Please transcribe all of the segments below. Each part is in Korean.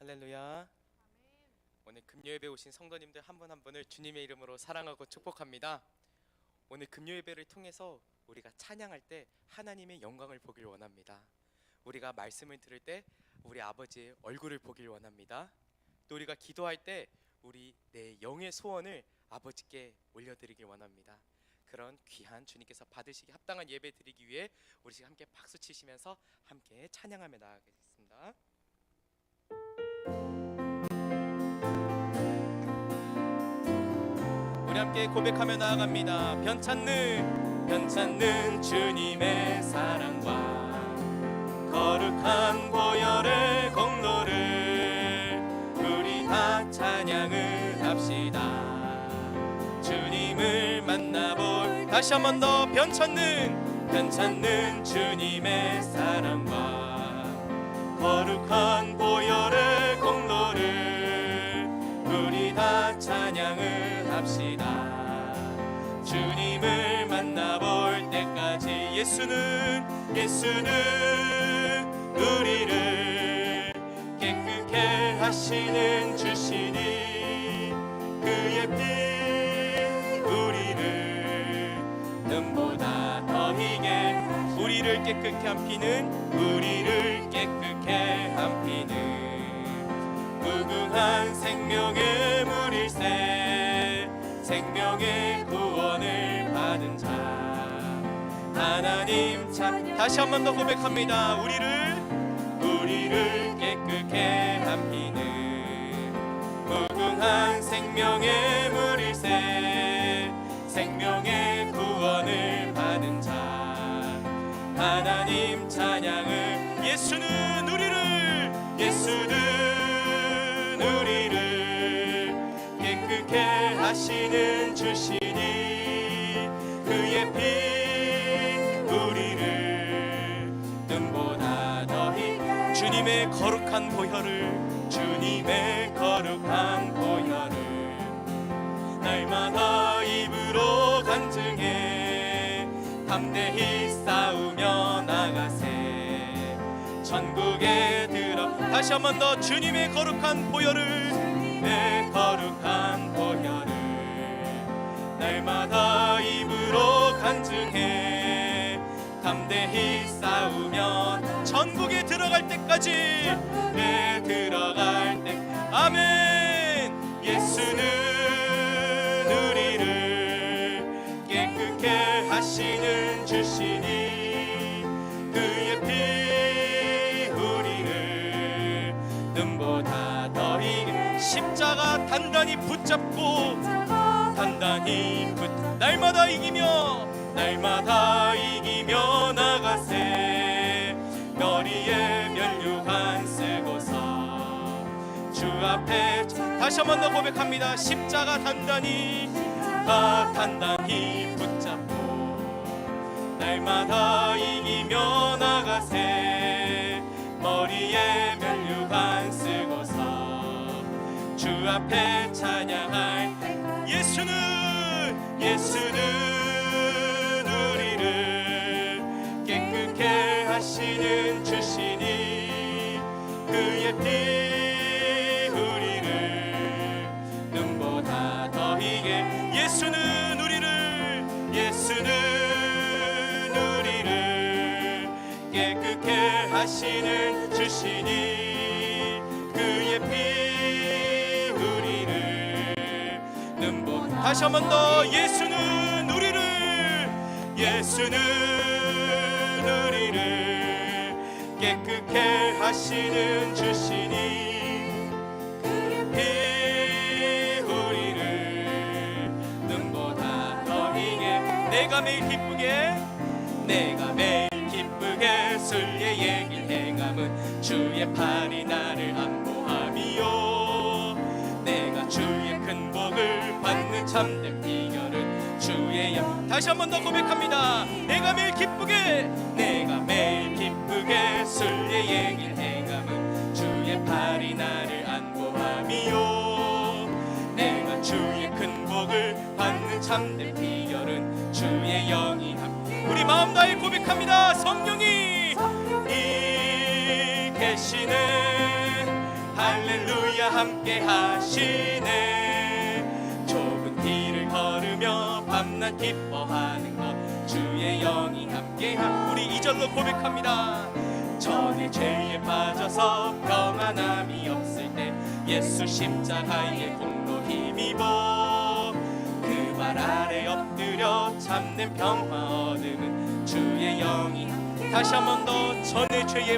할렐루야. 오늘 금요예배 오신 성도님들 한 분 한 분을 주님의 이름으로 사랑하고 축복합니다. 오늘 금요예배를 통해서 우리가 찬양할 때 하나님의 영광을 보길 원합니다. 우리가 말씀을 들을 때 우리 아버지의 얼굴을 보길 원합니다. 또 우리가 기도할 때 우리 내 영의 소원을 아버지께 올려드리길 원합니다. 그런 귀한 주님께서 받으시기 합당한 예배 드리기 위해 우리 지금 함께 박수 치시면서 함께 찬양하며 나아가겠습니다. 우리 함께 고백하며 나아갑니다. 변찮는 주님의 사랑과 거룩한 보혈의 공로를 우리 다 찬양을 합시다. 주님을 만나볼 다시 한 번 더 변찮는 주님의 사랑과 거룩한 보혈의 공로를 우리 다 찬양을 합시다. 주님을 만나볼 때까지 예수는 우리를 깨끗게 하시는 주시니 그의 피 우리를 눈보다 더 희게 우리를 깨끗게 한 피는 무궁한 생명의 물일새 생명의 구원을 받은 자 하나님 참 다시 한 번 더 고백합니다. 우리를 깨끗게 한 피는 무궁한 생명의 물일새 생명의 구원을 받은 자 하나님 찬양을 예수는 우리를 깨끗게 하시는 주시니 그의 피 우리를 눈보다 더히 주님의 거룩한 보혈을 날마다 입으로 간증해 담대히 싸우며 나가세 천국에 들어 다시 한 번 더 주님의 거룩한 보혈을 날마다 입으로 간증해 담대히 싸우며 천국에 들어갈 때까지 아멘. 예수는 우리를 깨끗게 하시는 주시니 그의 피 우리를 눈보다 더 희게 십자가 단단히 붙잡고 날마다 이기며 나가세 머리에 면류관 쓰고서 주 앞에 다시 한 번 더 고백합니다. 십자가 단단히 붙잡고 날마다 이기며 나가세 머리에 면류관 쓰고서 주 앞에 찬양할 예수는 우리를 깨끗게 하시는 주시니 그의 피 우리를 눈보다 더 희게 예수는 우리를 깨끗게 하시는 주시니 그의 피 우리를 눈보다 다시 한 번 더 예수는 우리를 깨끗게 하시는 주시니 그의 피 우리를 눈보다 더 희게 내가 매일 기쁘게 순례의 길 행함은 주의 팔이 나를 안보함이요 내가 주의 큰 복을 받는 참된 비결은 주의 영 다시 한 번 더 고백합니다. 내가 매일 기쁘게 순례의 길 행함은 주의 팔이 나를 안보함이요 내가 주의 큰 복을 받는 참된 비결은 주의 영이 함께 우리 마음 다해 고백합니다. 성령이 계시네 할렐루야 할렐루야 함께 하시네. 좁은 길을 걸으며 밤낮 기뻐하는 것 주의 영이 함께함. 우리 2절로 고백합니다. 전에 죄에 빠져서 평안함이 없을 때 예수 십자가의 공로 힘입어 그 발 아래 엎드려 참된 평화 얻음은 주의 영이. 다시 한 번 더. 전에 죄에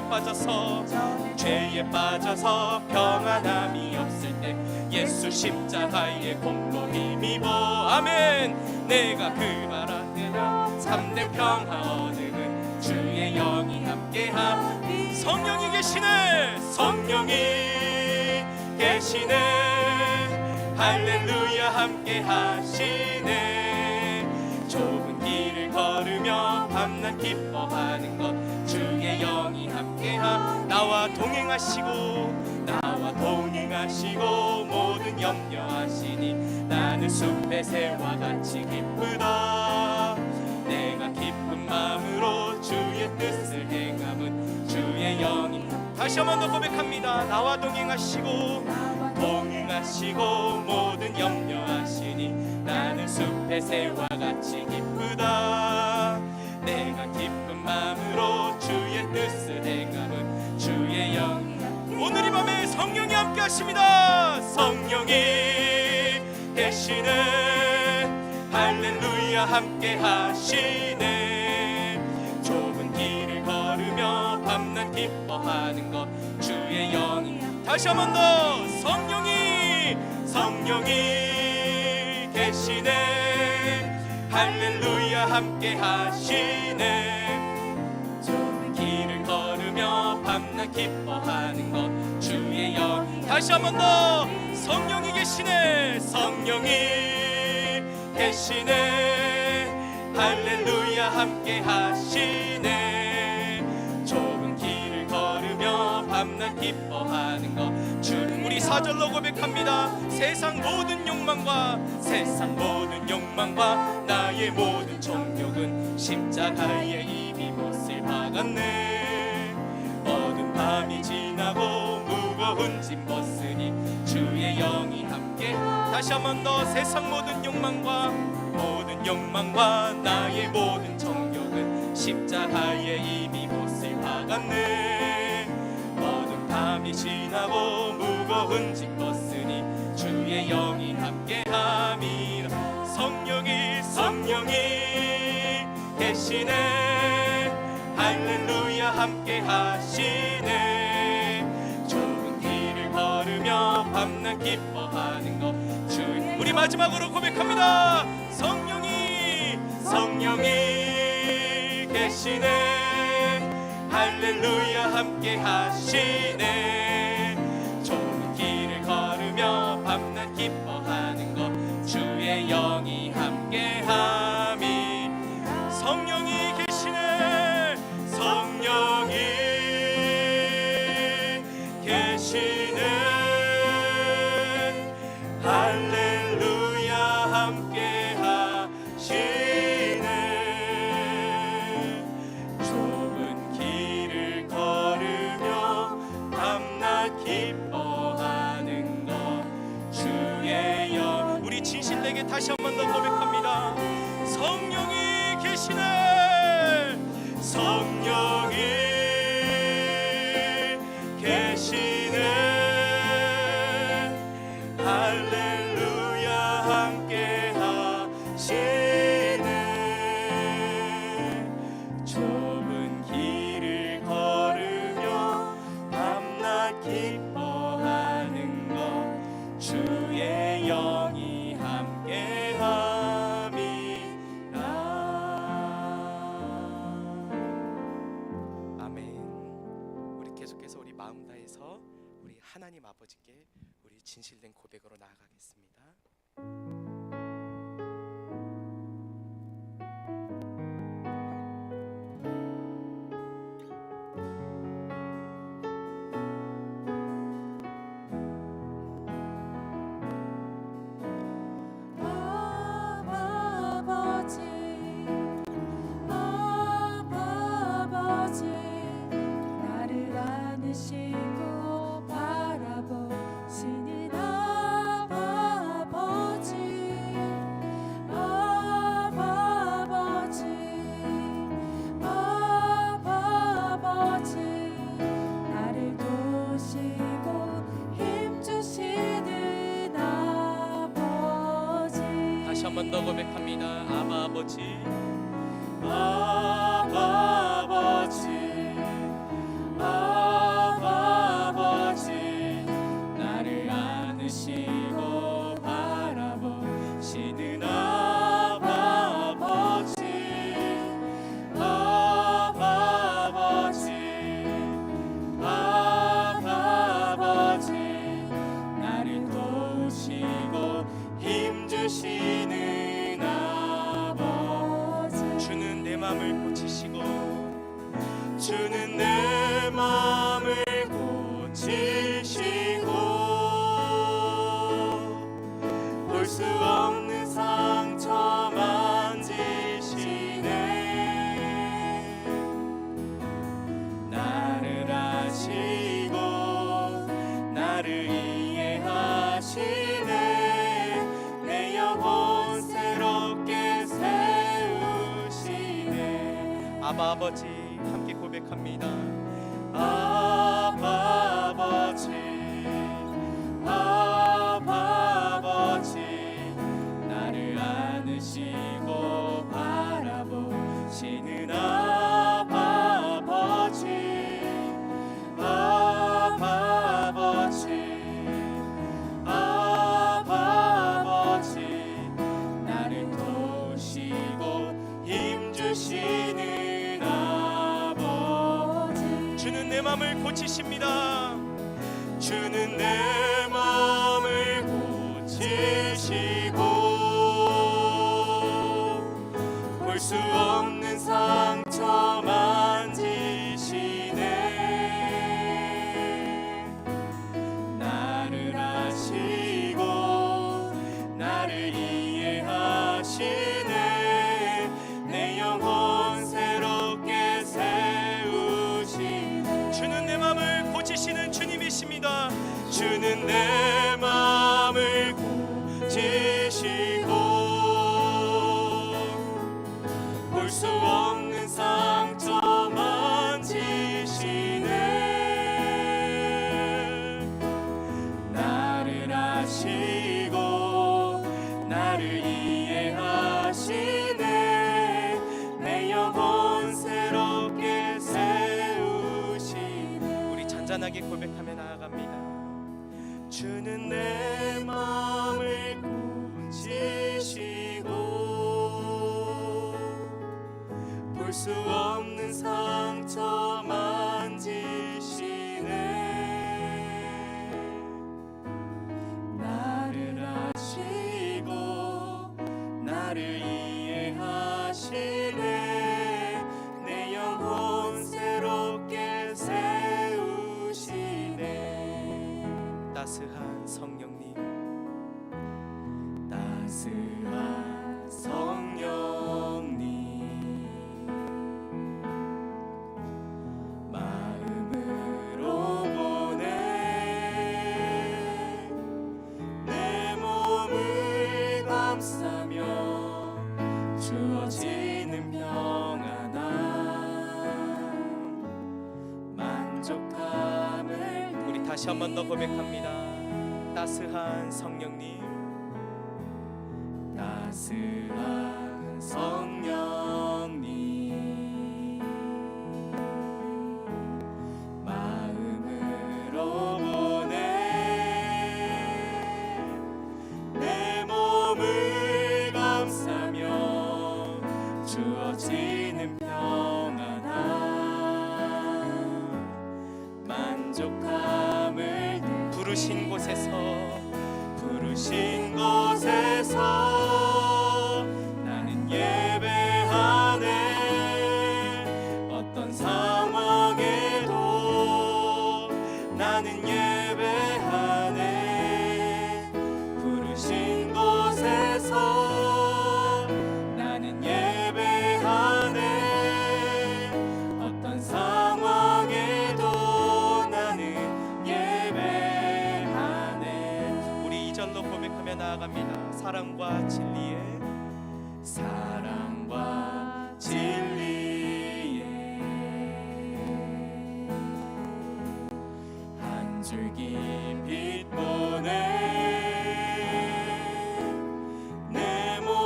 빠져서 평안함이 없을 때 예수 십자가의 공로 힘입어 아멘. 내가 그 발 아래 참된 평화 얻음은 주의 영이 함께함. 성령이 계시네. 성령이 계시네. 할렐루야 함께 하시네. 좁은 길을 걸으며 밤낮 기뻐하는 것 주의 영이 함께함. 나와 동행하시고 모든 염려하시니 나는 숲의 새와 같이 기쁘다. 내가 기쁜 마음으로 주의 뜻을 행함은 주의 영이. 다시 한 번 더 고백합니다. 나와 동행하시고 모든 염려하시니 나는 숲의 새와 같이 기쁘다. 내가 기쁜 마음으로 주의 뜻을 행함은 주의 영. 오늘 이 밤에 성령이 함께 하십니다. 성령이 계시네. 할렐루야 함께 하시네. 좁은 길을 걸으며 밤낮 기뻐하는 것 주의 영이. 다시 한 번 더. 성령이 계시네. 할렐루야 함께 하시네. 좁은 길을 걸으며 밤낮 기뻐하는 것 주의 영. 다시 한 번 더. 성령이 계시네. 할렐루야 함께 하시네. 좁은 길을 걸으며 밤낮 기뻐하는 것 주. 우리 4절로 고백합니다. 세상 모든 욕망과 나의 모든 정욕은 십자가에 이미 못을 박았네. 어두운 밤이 지나고 무거운 짐 벗으니 주의 영이 함께. 다시 한 번 더. 세상 모든 욕망과 나의 모든 정욕은 십자가에 이미 못을 박았네. 어두운 밤이 지나고 무거운 짐 벗으니 주의 영이 함께함이라. 성령이 계시네. 할렐루야 함께 하시네. 좁은 길을 걸으며 밤낮 기뻐하는 것 주. 우리 마지막으로 고백합니다. 성령이 계시네. 할렐루야 함께 하시네. 좁은 길을 걸으며 밤낮 기뻐하는 것 주의 영이 함께함이. 성령이 계시네. 할렐루야 함께 하시네. 좁은 길을 걸으며 밤낮 기뻐하는 것 주의 영. 우리 진실되게 다시 한 번 더 고백합니다. 성령이 계시네. 성령이 계시네. 할렐루야 함께 하시네. 좁은 길을 걸으며 밤낮 기뻐하는 것 주의 영이 함께 함이라. 아멘. 우리 계속해서 우리 마음 다해서 우리 하나님 아버지께 우리 진실된 고백으로 나아가겠습니다. 아버지 나를 안으시고 바라보시니 다시 한 번 더 고백합니다. 아바 아버지, 아바 아버지, 아바 아버지, 나를 안으시고 바라보시는 아바 아버지, 아바 아버지, 아바 아버지, 나를 도우시고 힘주시는 아버지, 주는 내 맘을 고치시고, 주는 내 마음을 고치시고, 볼 수 없는 상처 만지시네. 나를 아시고 나를 이해하시네. 내 영혼 새롭게 세우시네. 아바 아버지 함께 고백합니다. 아바 아버지, 아바 아버지, 나를 안으시고 바라보시는 아바 아버지, 아바 아버지, 아바 아버지, 나를 도우시고 힘주시는 아버지, 주는 내 맘을 고치십니다. 주는 내 마음을 고치시고, 볼 수 없는 상처 만지시네. 나를 아시고 나를 이해하시네. 내 영혼 새롭게 세우시네. 주는 내 맘을 고치시는 주님이십니다. 주는 내 마음을 고치시고, 볼 수 없는 상처 만지시네. 나를 아시고 나를 이해하시네. 내 영혼 새롭게 세우시네. 우리 잔잔하게 고백하며 나아갑니다. 주는 내 마음을 고치시고, 볼 수 없는 상처 만지시네. 나를 아시고 나를 이해하시네. 내 영혼 새롭게 세우시네. 따스한 성령님, 따스한 성령님, 마음으로 보내. 내 몸을 감싸며 주어지는 평안함, 만족함을. 우리 다시 한 번 더 고백합니다. 따스한 성령님, 따스한 성령님, 마음으로 보내. 내 몸을 감싸며 주어지는 평안함, 만족함을. 부르신 곳에서 부르신 곳에서 나는 예배하네. 어떤 상황에도 나는 예배하네. 부르신 곳에서 나는 예배하네. 어떤 상황에도 나는 예배하네. 우리 2절로 고백하며 나아갑니다. 사랑과 진리의 사랑과 진리의 한 줄기 빛 보내. 내 몸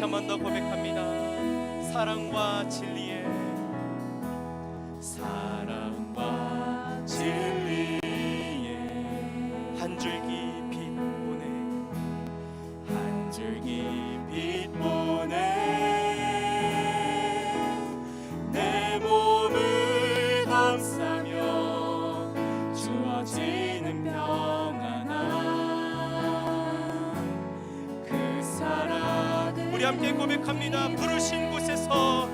다시 한 번 더 고백합니다. 사랑과 진리의 한 줄기 빛 보내 한 줄기 빛 보내 내 몸을 감싸며 주어지는 평안한 그 사랑 우리 함께 고백합니다. 부르신 곳에서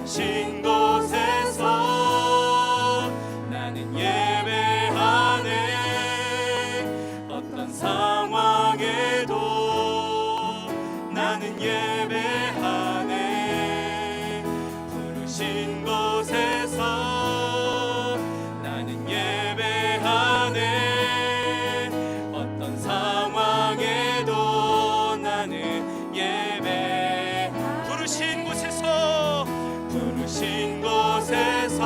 신 곳에서 나는 예배하네 어떤 상황에도 나는 예배하네 부르신 곳에서 나는 예배하네 어떤 상황에도 나는 예배 부르신 곳에서 부르신 곳에서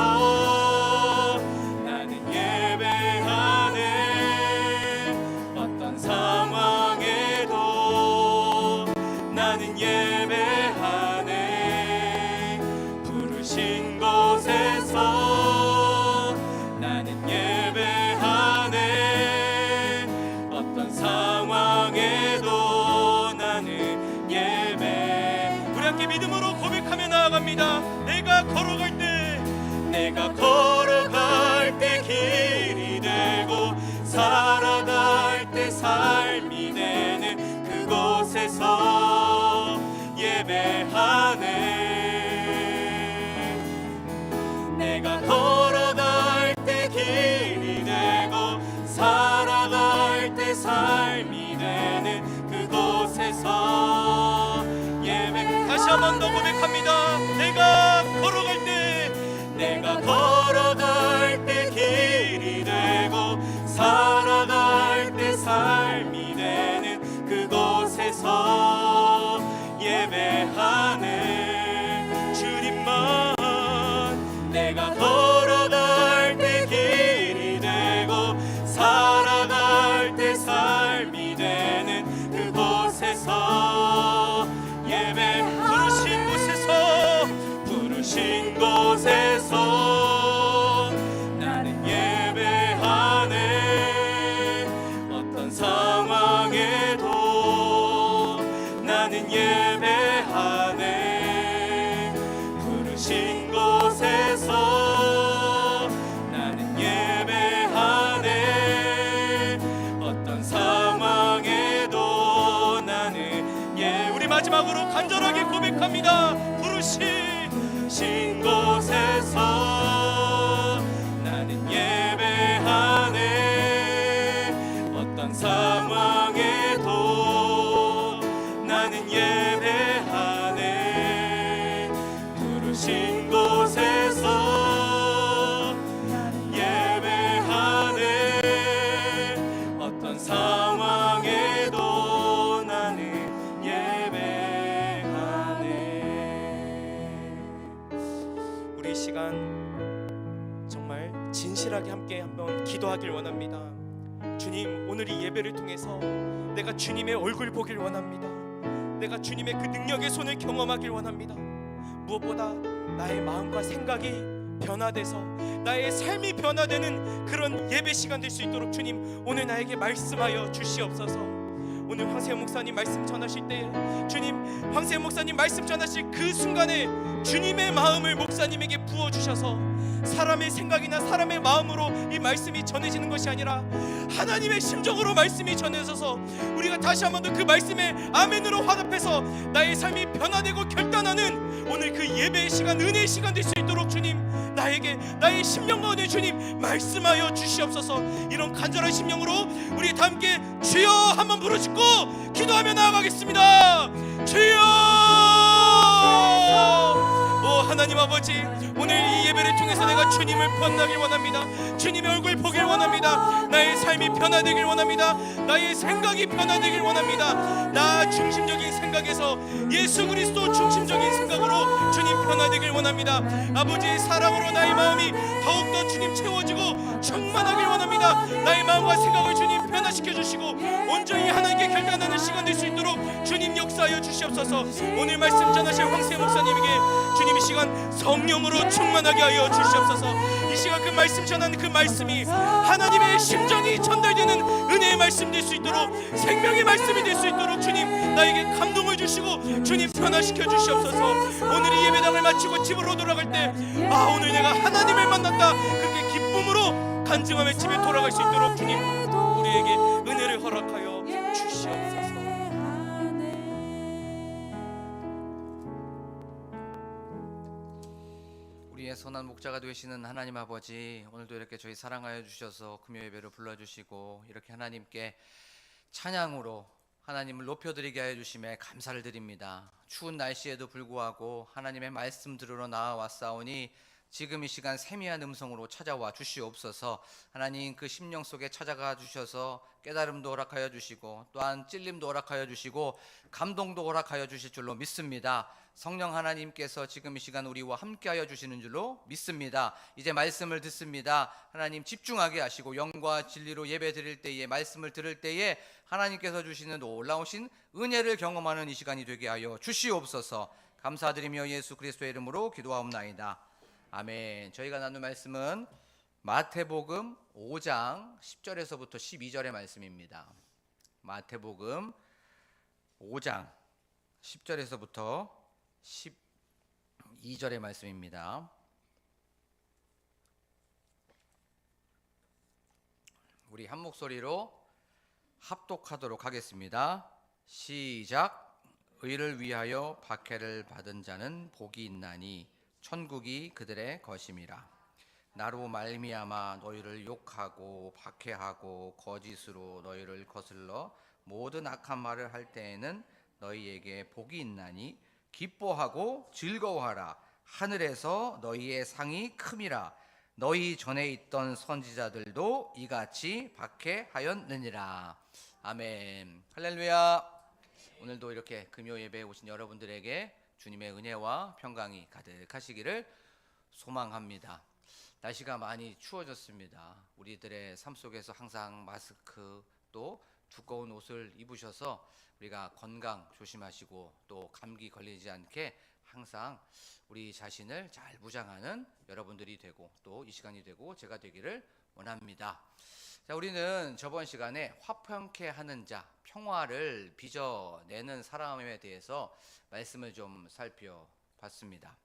나는 예배하네 어떤 상황에도 나는 예배하네 부르신 곳에서 나는 예배하네 어떤 상황에도 나는 예배 우리 함께 믿음으로 고백하며 나아갑니다. 내가 걸어갈 때 길이 되고 살아갈 때 삶이 되는 그곳에서 예배하네 내가 걸어갈 때 길이 되고 살아갈 때 삶이 되는 그곳에서 예배 다시 한 번 더 고백합니다. 내가 걸어갈 때 길이 되고 살아갈 때 삶이 되는 그곳에서 예배하네 주님만 내가 걸어갈 때 길이 되고 살아갈 때 삶이 되는 그곳에서 예배 부르신 곳에서 나는 예배하네 어떤 상황에도 나는 예배하네 부르신 곳에서 나는 예배하네 어떤 상황에도 나는 우리 마지막으로 간절하게 고백합니다. 부르신 곳에서 나는 예배하네 어떤 상황에도 나는 예배하네 부르신 곳에서 나는 예배하네 어떤 상황에도 나는 우리 이 시간 정말 진실하게 함께 한번 기도하길 원합니다. 주님, 오늘 이 예배를 통해서 내가 주님의 얼굴 보길 원합니다. 내가 주님의 그 능력의 손을 경험하길 원합니다. 무엇보다 나의 마음과 생각이 변화돼서 나의 삶이 변화되는 그런 예배 시간 될 수 있도록 주님 오늘 나에게 말씀하여 주시옵소서. 오늘 황세현 목사님 말씀 전하실 때 주님 황세현 목사님 말씀 전하실 그 순간에 주님의 마음을 목사님에게 부어주셔서 사람의 생각이나 사람의 마음으로 이 말씀이 전해지는 것이 아니라 하나님의 심정으로 말씀이 전해져서 우리가 다시 한 번 더 그 말씀에 아멘으로 화답해서 나의 삶이 변화되고 결단하는 오늘 그 예배의 시간, 은혜의 시간 될 수 있도록 주님 나에게 나의 심령 가운데 주님 말씀하여 주시옵소서. 이런 간절한 심령으로 우리 다 함께 주여 한번 부르짖고 기도하며 나아가겠습니다. 주여, 오 하나님 아버지, 오늘 이 예배를 통해서 내가 주님을 만나길 원합니다. 주님의 얼굴 보길 원합니다. 나의 삶이 변화되길 원합니다. 나의 생각이 변화되길 원합니다. 나 중심적인 생각에서 예수 그리스도 중심적인 생각으로 주님 변화되길 원합니다. 아버지, 사랑으로 나의 마음이 더욱더 주님 채워지고 충만하길 원합니다. 나의 마음과 생각을 주님 변화시켜 주시고 온전히 하나님께 결단하는 시간 될 수 있도록 주님 역사하여 주시옵소서. 오늘 말씀 전하실 황세 목사님에게 주님 이 시간 성령으로 충만하게 하여 주시옵소서. 이 시간 그 말씀 전하는 그 말씀이 하나님의 심정이 전달되는 은혜의 말씀 될 수 있도록, 생명의 말씀이 될 수 있도록 주님 나에게 감동을 주시고 주님 변화시켜 주시옵소서. 오늘 이 예배당을 마치고 집으로 돌아갈 때 오늘 내가 하나님을 만났다, 그렇게 기쁨으로 간증하며 집에 돌아갈 수 있도록 주님 우리에게 은혜를 허락하여 주시옵소서. 우리의 선한 목자가 되시는 하나님 아버지, 오늘도 이렇게 저희 사랑하여 주셔서 금요 예배로 불러주시고 이렇게 하나님께 찬양으로 하나님을 높여드리게 하여 주심에 감사를 드립니다. 추운 날씨에도 불구하고 하나님의 말씀 들으러 나와왔사오니 지금 이 시간 세미한 음성으로 찾아와 주시옵소서. 하나님, 그 심령 속에 찾아가 주셔서 깨달음도 허락하여 주시고 또한 찔림도 허락하여 주시고 감동도 허락하여 주실 줄로 믿습니다. 성령 하나님께서 지금 이 시간 우리와 함께하여 주시는 줄로 믿습니다. 이제 말씀을 듣습니다. 하나님, 집중하게 하시고 영과 진리로 예배 드릴 때에, 말씀을 들을 때에 하나님께서 주시는 놀라우신 은혜를 경험하는 이 시간이 되게 하여 주시옵소서. 감사드리며 예수 그리스도의 이름으로 기도하옵나이다. 아멘. 저희가 나눌 말씀은 마태복음 5장 10절에서부터 12절의 말씀입니다. 마태복음 5장 10절에서부터 12절의 말씀입니다. 우리 한 목소리로 합독하도록 하겠습니다. 시작. 의를 위하여 박해를 받은 자는 복이 있나니 천국이 그들의 것임이라. 나로 말미암아 너희를 욕하고 박해하고 거짓으로 너희를 거슬러 모든 악한 말을 할 때에는 너희에게 복이 있나니 기뻐하고 즐거워하라. 하늘에서 너희의 상이 큼이라. 너희 전에 있던 선지자들도 이같이 박해하였느니라. 아멘. 할렐루야. 오늘도 이렇게 금요 예배에 오신 여러분들에게 주님의 은혜와 평강이 가득하시기를 소망합니다. 날씨가 많이 추워졌습니다. 우리들의 삶 속에서 항상 마스크 또 두꺼운 옷을 입으셔서 우리가 건강 조심하시고 또 감기 걸리지 않게 항상 우리 자신을 잘 무장하는 여러분들이 되고 또 이 시간이 되고 제가 되기를 원합니다. 자, 우리는 저번 시간에 화평케 하는 자, 평화를 빚어내는 사람에 대해서 말씀을 좀 살펴봤습니다.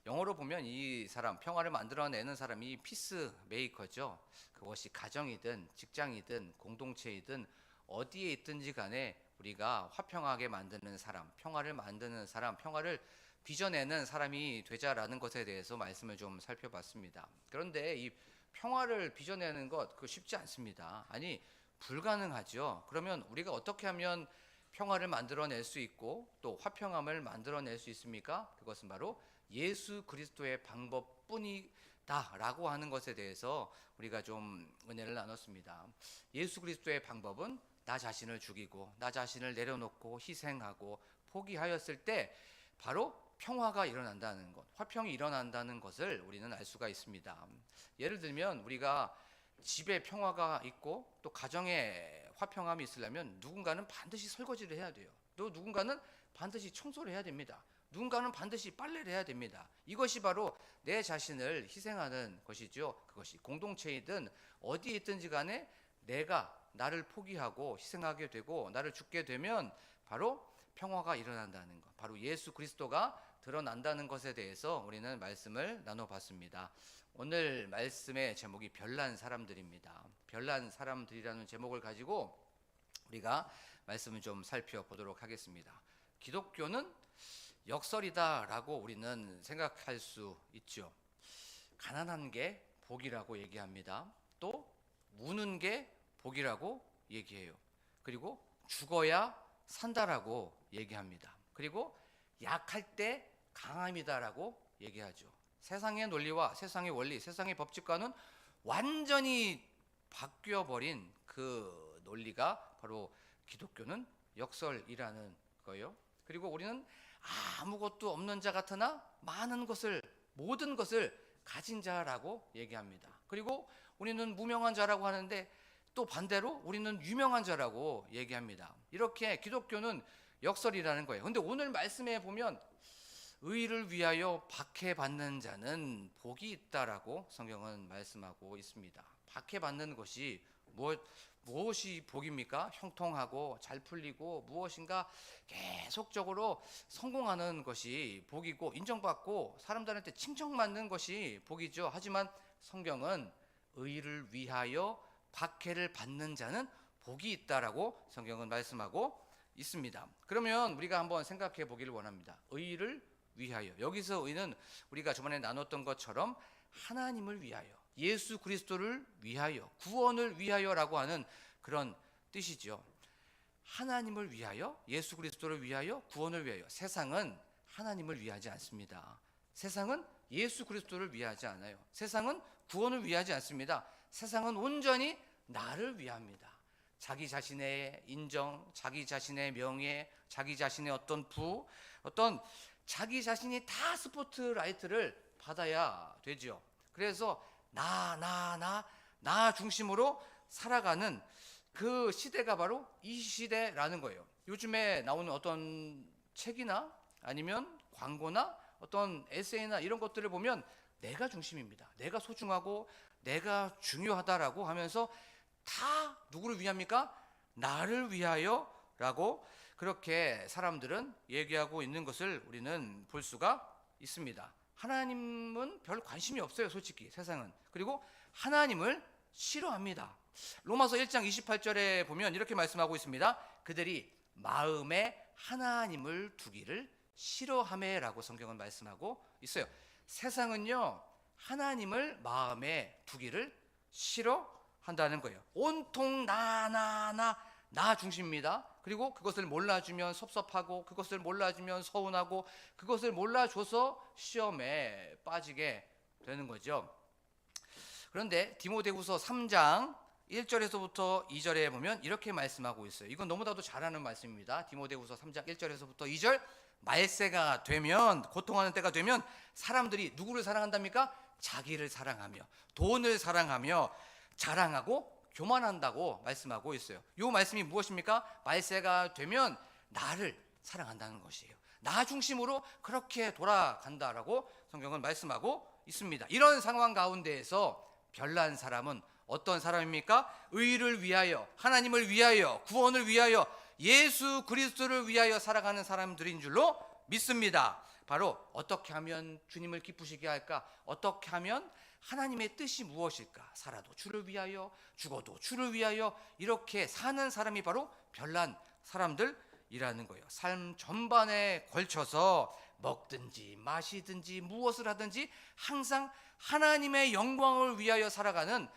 영어로 보면 이 사람, 평화를 만들어내는 사람이 피스 메이커죠. 그것이 가정이든 직장이든 공동체이든 어디에 있든지 간에 우리가 화평하게 만드는 사람, 평화를 만드는 사람, 평화를 빚어내는 사람이 되자라는 것에 대해서 말씀을 좀 살펴봤습니다. 그런데 이 평화를 빚어내는 것, 그거 쉽지 않습니다. 아니, 불가능하죠. 그러면 우리가 어떻게 하면 평화를 만들어낼 수 있고 또 화평함을 만들어낼 수 있습니까? 그것은 바로 예수 그리스도의 방법뿐이다라고 하는 것에 대해서 우리가 좀 은혜를 나눴습니다. 예수 그리스도의 방법은 나 자신을 죽이고 나 자신을 내려놓고 희생하고 포기하였을 때 바로 평화가 일어난다는 것, 화평이 일어난다는 것을 우리는 알 수가 있습니다. 예를 들면 우리가 집에 평화가 있고 또 가정에 화평함이 있으려면 누군가는 반드시 설거지를 해야 돼요. 또 누군가는 반드시 청소를 해야 됩니다. 누군가는 반드시 빨래를 해야 됩니다. 이것이 바로 내 자신을 희생하는 것이죠. 그것이 공동체이든 어디에 있든지 간에 내가 나를 포기하고 희생하게 되고 나를 죽게 되면 바로 평화가 일어난다는 것, 바로 예수 그리스도가 드러난다는 것에 대해서 우리는 말씀을 나눠봤습니다. 오늘 말씀의 제목이 별난 사람들입니다. 별난 사람들이라는 제목을 가지고 우리가 말씀을 좀 살펴보도록 하겠습니다. 기독교는 역설이다라고 우리는 생각할 수 있죠. 가난한 게 복이라고 얘기합니다. 또 무는 게 복이라고 얘기해요. 그리고 죽어야 산다라고 얘기합니다. 그리고 약할 때 강함이다라고 얘기하죠. 세상의 논리와 세상의 원리, 세상의 법칙과는 완전히 바뀌어버린 그 논리가 바로 기독교는 역설이라는 거예요. 그리고 우리는 아무것도 없는 자 같으나 많은 것을, 모든 것을 가진 자라고 얘기합니다. 그리고 우리는 무명한 자라고 하는데 또 반대로 우리는 유명한 자라고 얘기합니다. 이렇게 기독교는 역설이라는 거예요. 근데 오늘 말씀에 보면 의를 위하여 박해받는 자는 복이 있다라고 성경은 말씀하고 있습니다. 박해받는 것이 무엇이 복입니까? 형통하고 잘 풀리고 무엇인가 계속적으로 성공하는 것이 복이고 인정받고 사람들한테 칭찬받는 것이 복이죠. 하지만 성경은 의를 위하여 박해를 받는 자는 복이 있다라고 성경은 말씀하고 있습니다. 그러면 우리가 한번 생각해 보기를 원합니다. 의를 위하여, 여기서 의는 우리가 저번에 나눴던 것처럼 하나님을 위하여, 예수 그리스도를 위하여, 구원을 위하여라고 하는 그런 뜻이죠. 하나님을 위하여, 예수 그리스도를 위하여, 구원을 위하여. 세상은 하나님을 위하지 않습니다. 세상은 예수 그리스도를 위하지 않아요. 세상은 구원을 위하지 않습니다. 세상은 온전히 나를 위합니다. 자기 자신의 인정, 자기 자신의 명예, 자기 자신의 어떤 부, 어떤 자기 자신이 다 스포트라이트를 받아야 되죠. 그래서 나 중심으로 살아가는 그 시대가 바로 이 시대라는 거예요. 요즘에 나오는 어떤 책이나 아니면 광고나 어떤 에세이나 이런 것들을 보면 내가 중심입니다. 내가 소중하고 내가 중요하다라고 하면서 다 누구를 위합니까? 나를 위하여라고 그렇게 사람들은 얘기하고 있는 것을 우리는 볼 수가 있습니다. 하나님은 별 관심이 없어요, 솔직히 세상은. 그리고 하나님을 싫어합니다. 로마서 1장 28절에 보면 이렇게 말씀하고 있습니다. 그들이 마음에 하나님을 두기를 싫어하매라고 성경은 말씀하고 있어요. 세상은요, 하나님을 마음에 두기를 싫어한다는 거예요. 온통 나 중심입니다. 그리고 그것을 몰라주면 섭섭하고, 그것을 몰라주면 서운하고, 그것을 몰라줘서 시험에 빠지게 되는 거죠. 그런데 디모데후서 3장 1절에서부터 2절에 보면 이렇게 말씀하고 있어요. 이건 너무나도 잘 아는 말씀입니다. 디모데후서 3장 1절에서부터 2절. 말세가 되면, 고통하는 때가 되면 사람들이 누구를 사랑한답니까? 자기를 사랑하며 돈을 사랑하며 자랑하고 교만한다고 말씀하고 있어요. 이 말씀이 무엇입니까? 말세가 되면 나를 사랑한다는 것이에요. 나 중심으로 그렇게 돌아간다라고 성경은 말씀하고 있습니다. 이런 상황 가운데에서 별난 사람은 어떤 사람입니까? 의를 위하여, 하나님을 위하여, 구원을 위하여, 예수 그리스도를 위하여 살아가는 사람들인 줄로 믿습니다. 바로 어떻게 하면 주님을 기쁘시게 할까? 어떻게 하면 하나님의 뜻이 무엇일까? 살아도 주를 위하여, 죽어도 주를 위하여 이렇게 사는 사람이 바로 별난 사람들이라는 거예요. 삶 전반에 걸쳐서 먹든지 마시든지 무엇을 하든지 항상 하나님의 영광을 위하여 살아가는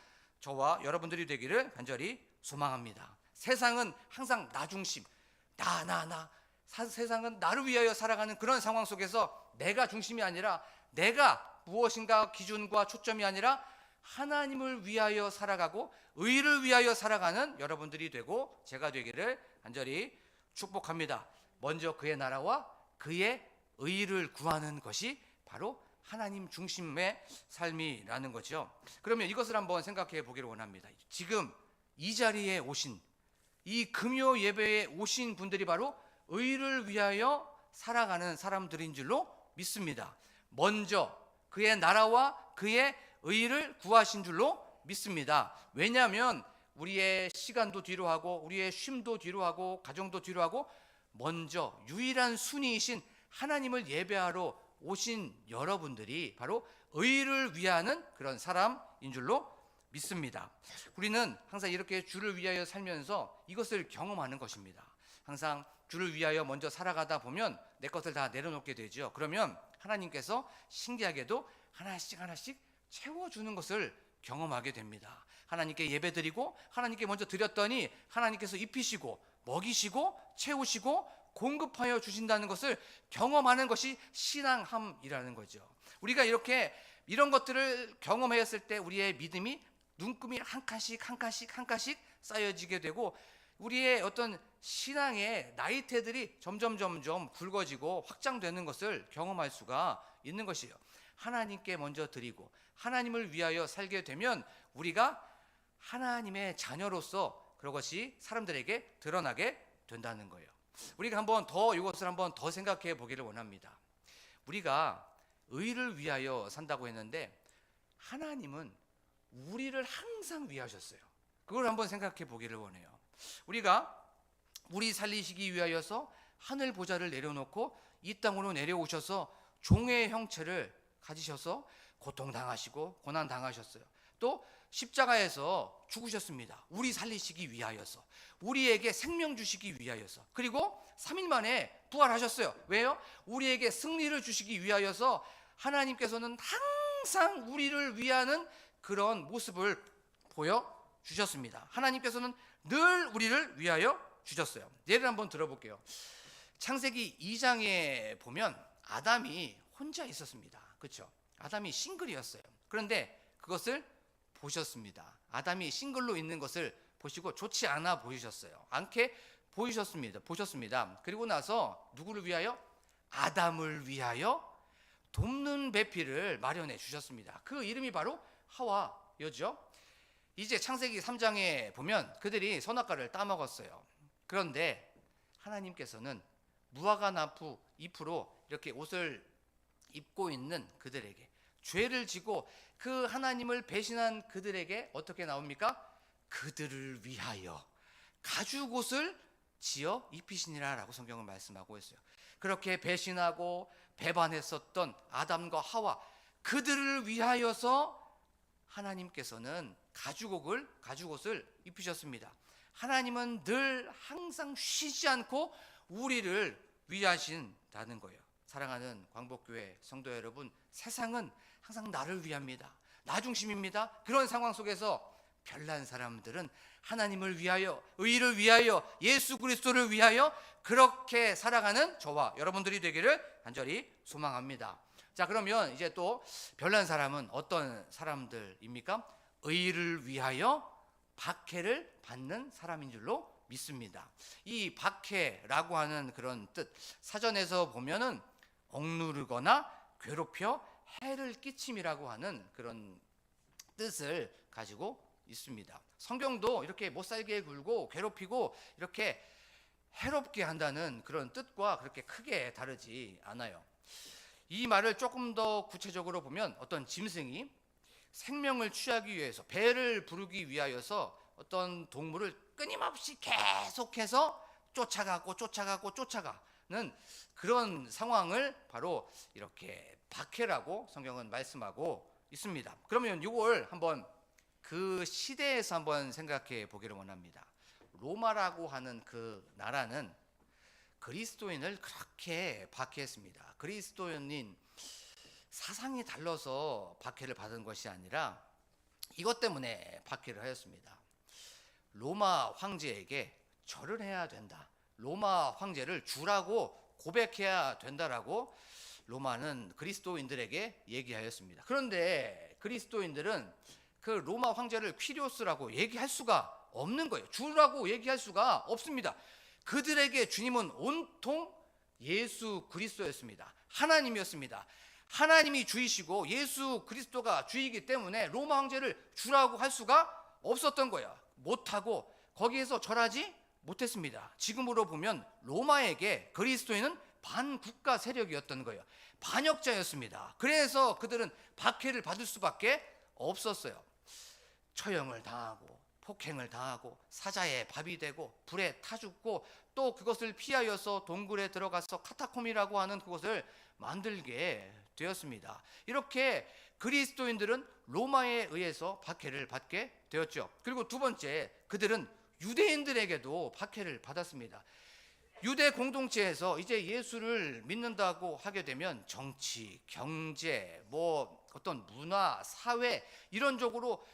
저와 여러분들이 되기를 간절히 소망합니다. 세상은 항상 나 중심, 세상은 나를 위하여 살아가는 그런 상황 속에서 내가 중심이 아니라, 내가 무엇인가 기준과 초점이 아니라 하나님을 위하여 살아가고 의를 위하여 살아가는 여러분들이 되고 제가 되기를 간절히 축복합니다. 먼저 그의 나라와 그의 의를 구하는 것이 바로 하나님 중심의 삶이라는 거죠. 그러면 이것을 한번 생각해 보기를 원합니다. 지금 이 자리에 오신, 이 금요 예배에 오신 분들이 바로 의를 위하여 살아가는 사람들인 줄로 믿습니다. 먼저 그의 나라와 그의 의를 구하신 줄로 믿습니다. 왜냐하면 우리의 시간도 뒤로 하고 우리의 쉼도 뒤로 하고 가정도 뒤로 하고 먼저 유일한 순위이신 하나님을 예배하러 오신 여러분들이 바로 의를 위하는 그런 사람인 줄로 믿습니다. 우리는 항상 이렇게 주를 위하여 살면서 이것을 경험하는 것입니다. 항상 주를 위하여 먼저 살아가다 보면 내 것을 다 내려놓게 되죠. 그러면 하나님께서 신기하게도 하나씩 채워주는 것을 경험하게 됩니다. 하나님께 예배드리고 하나님께 먼저 드렸더니 하나님께서 입히시고 먹이시고 채우시고 공급하여 주신다는 것을 경험하는 것이 신앙함이라는 거죠. 우리가 이렇게 이런 것들을 경험했을 때 우리의 믿음이 눈금이 한 칸씩 한 칸씩 한 칸씩 쌓여지게 되고 우리의 어떤 신앙의 나이테들이 점점 굵어지고 확장되는 것을 경험할 수가 있는 것이에요. 하나님께 먼저 드리고 하나님을 위하여 살게 되면 우리가 하나님의 자녀로서 그것이 사람들에게 드러나게 된다는 거예요. 우리가 한번 더 이것을 한번 더 생각해 보기를 원합니다. 우리가 의를 위하여 산다고 했는데 하나님은 우리를 항상 위하셨어요. 그걸 한번 생각해 보기를 원해요. 우리가 우리 살리시기 위하여서 하늘 보좌를 내려놓고 이 땅으로 내려오셔서 종의 형체를 가지셔서 고통당하시고 고난당하셨어요. 또 십자가에서 죽으셨습니다. 우리 살리시기 위하여서, 우리에게 생명 주시기 위하여서. 그리고 3일 만에 부활하셨어요. 왜요? 우리에게 승리를 주시기 위하여서 하나님께서는 항상 우리를 위하는 그런 모습을 보여주셨습니다. 하나님께서는 늘 우리를 위하여 주셨어요. 예를 한번 들어볼게요. 창세기 2장에 보면 아담이 혼자 있었습니다. 그렇죠? 아담이 싱글이었어요. 그런데 그것을 보셨습니다. 아담이 싱글로 있는 것을 보시고 좋지 않아 보이셨어요. 않게 보셨습니다. 그리고 나서 누구를 위하여? 아담을 위하여 돕는 배필을 마련해 주셨습니다. 그 이름이 바로 하와여죠. 이제 창세기 3장에 보면 그들이 선악과를 따먹었어요. 그런데 하나님께서는 무화과 나무 잎으로 이렇게 옷을 입고 있는 그들에게, 죄를 지고 그 하나님을 배신한 그들에게 어떻게 나옵니까? 그들을 위하여 가죽옷을 지어 입히시니라 라고 성경은 말씀하고 있어요. 그렇게 배신하고 배반했었던 아담과 하와, 그들을 위하여서 하나님께서는 가죽옷을 입히셨습니다. 하나님은 늘 항상 쉬지 않고 우리를 위하신다는 거예요. 사랑하는 광복교회 성도 여러분, 세상은 항상 나를 위합니다. 나 중심입니다. 그런 상황 속에서 별난 사람들은 하나님을 위하여, 의를 위하여, 예수 그리스도를 위하여 그렇게 살아가는 저와 여러분들이 되기를 간절히 소망합니다. 자, 그러면 이제 또 별난 사람은 어떤 사람들입니까? 의를 위하여 박해를 받는 사람인 줄로 믿습니다. 이 박해라고 하는 그런 뜻, 사전에서 보면은 억누르거나 괴롭혀 해를 끼침이라고 하는 그런 뜻을 가지고 있습니다. 성경도 이렇게 못살게 굴고 괴롭히고 이렇게 해롭게 한다는 그런 뜻과 그렇게 크게 다르지 않아요. 이 말을 조금 더 구체적으로 보면 어떤 짐승이 생명을 취하기 위해서, 배를 부르기 위하여서 어떤 동물을 끊임없이 계속해서 쫓아가는 그런 상황을 바로 이렇게 박해라고 성경은 말씀하고 있습니다. 그러면 이걸 한번 그 시대에서 한번 생각해 보기를 원합니다. 로마라고 하는 그 나라는 그리스도인을 그렇게 박해했습니다. 그리스도인 사상이 달라서 박해를 받은 것이 아니라 이것 때문에 박해를 하였습니다. 로마 황제에게 절을 해야 된다, 로마 황제를 주라고 고백해야 된다라고 로마는 그리스도인들에게 얘기하였습니다. 그런데 그리스도인들은 그 로마 황제를 퀴리오스라고 얘기할 수가 없는 거예요. 주라고 얘기할 수가 없습니다. 그들에게 주님은 온통 예수 그리스도였습니다. 하나님이었습니다. 하나님이 주이시고 예수 그리스도가 주이기 때문에 로마 황제를 주라고 할 수가 없었던 거예요. 못하고 거기에서 절하지 못했습니다. 지금으로 보면 로마에게 그리스도인은 반국가 세력이었던 거예요. 반역자였습니다. 그래서 그들은 박해를 받을 수밖에 없었어요. 처형을 당하고 폭행을 당하고 사자의 밥이 되고 불에 타 죽고 또 그것을 피하여서 동굴에 들어가서 카타콤이라고 하는 그것을 만들게 되었습니다. 이렇게 그리스도인들은 로마에 의해서 박해를 받게 되었죠. 그리고 두 번째, 그들은 유대인들에게도 박해를 받았습니다. 유대 공동체에서 이제 예수를 믿는다고 하게 되면 정치, 경제, 어떤 문화, 사회 이런 쪽으로